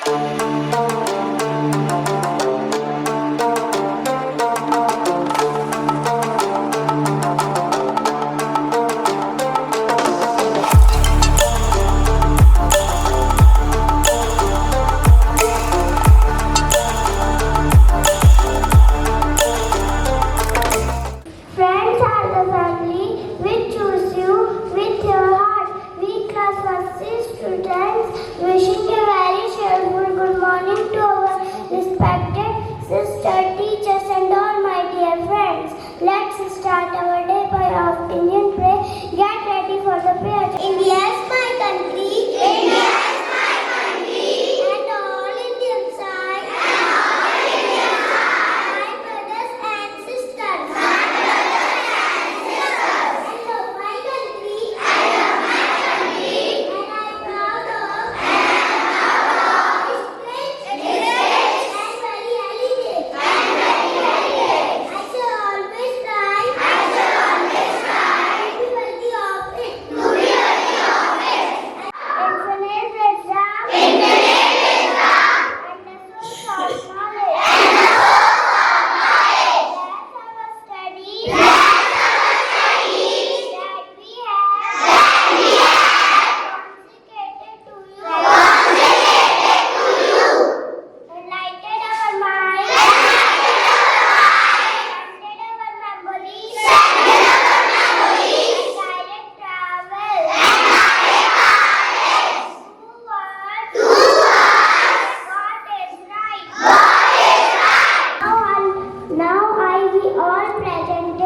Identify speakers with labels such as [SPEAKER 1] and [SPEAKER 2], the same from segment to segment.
[SPEAKER 1] Friends are the family which choose you with your heart. We class 1C students wishing a very cheerful good morning to our respected sister, teachers and all my dear friends. Let's start our day by our Indian prayer. Get ready for the prayer. India is my country. India is my country. And all Indians are. My brothers and sisters. I love my country. And I'm proud of its rich and very elegant. I shall always try to be worthy of it. Infinite wisdom and the source of knowledge. Let's have a study that we have consecrated to you. Enlightened our minds, expanded our memories, and guided travel towards what is right. Now I will all present a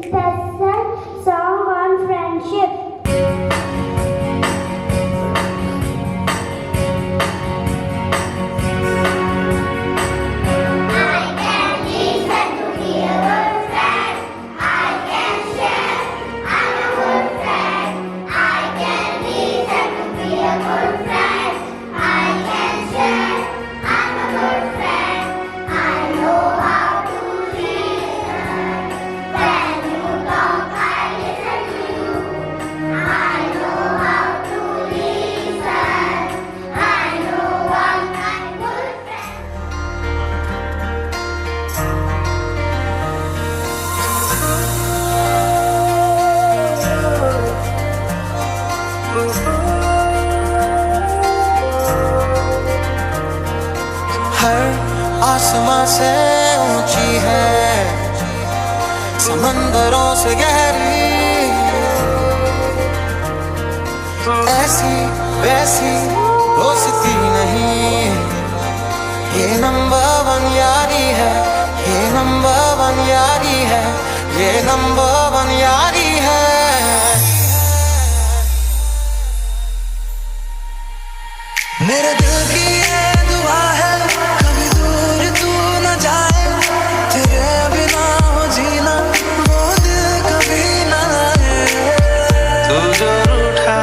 [SPEAKER 1] special song on friendship. I can listen to be a good friend. I can share. I'm a good friend. I can listen to be a good friend. I can share. I'm a good friend. I know how to listen. When you talk, I listen to you. I know how to listen. I know what I'm good friend.
[SPEAKER 2] हर आसमां से ऊंची है, समंदरों से गहरी, ऐसी वैसी दोस्ती नहीं, ये नंबर वन यारी है, ये नंबर वन यारी है, ये नंबर वन यारी है। मेरे दिल की ये दुआ है, कभी दूर तू न जाए, तेरे बिना हो जीना वो दिल कभी न आए। तू जो रूठा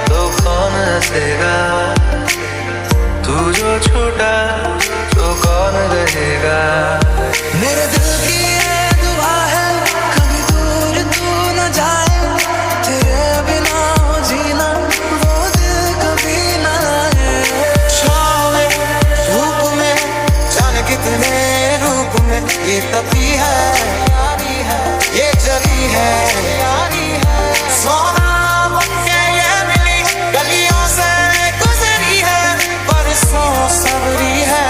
[SPEAKER 2] तो कौन हंसेगा, तू जो छूटा तो कौन रहेगा। मेरे दिल की ये दुआ है, कभी दूर तू न जाए, तेरे बिना हो जीना वो दिल कभी न आए। छाँव में, धूप में, जाने कितने रूप में, ये तपी है, ये जली है, सोना बनके ये मिली, गलियों से गुजरी है, बरसों सबरी है,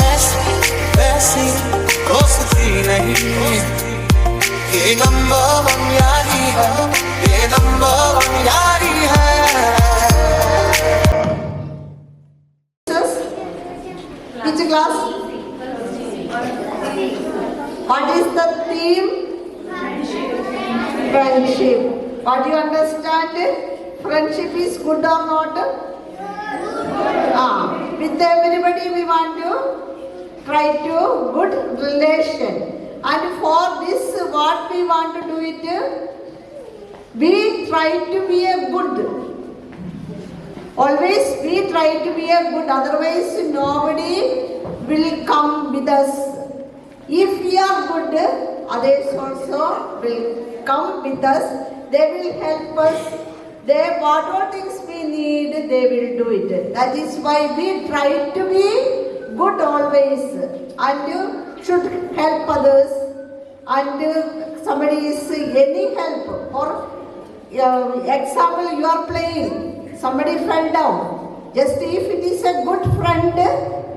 [SPEAKER 2] ऐसी वैसी दोस्ती नहीं, ये नंबर वन यारी है, ये नंबर वन यारी है।
[SPEAKER 3] Which class? What is the theme? Friendship. What do you understand? Friendship is good or not? With everybody we want to try to good relation. And for this what we want to do it? We try to be a good. Always we try to be a good, otherwise nobody will come with us. If we are good, others also will come with us. They will help us. They whatever things we we need, they will do it. That is why we try to be good always and should help others. And somebody is any help, or example, you are playing, somebody fell down. Just if it is a good friend,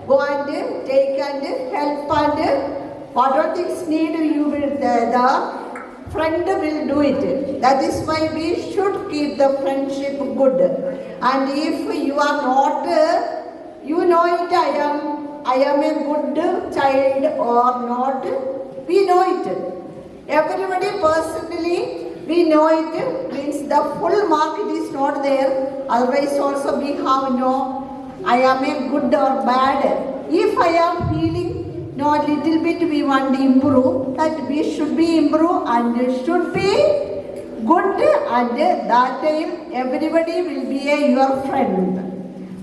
[SPEAKER 3] go and take and help and whatever things need you will, the friend will do it. That is why we should keep the friendship good. And if you are not, you know it, I am a good child or not, we know it. Everybody personally, we know it, means the full mark it is not there. Otherwise also we have no, I am a good or bad. If I am feeling no little bit we want to improve, that we should be improve and should be good, and that time everybody will be your friend.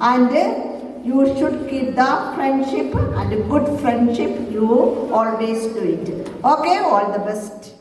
[SPEAKER 3] And you should keep the friendship, and good friendship you always do it. Okay, all the best.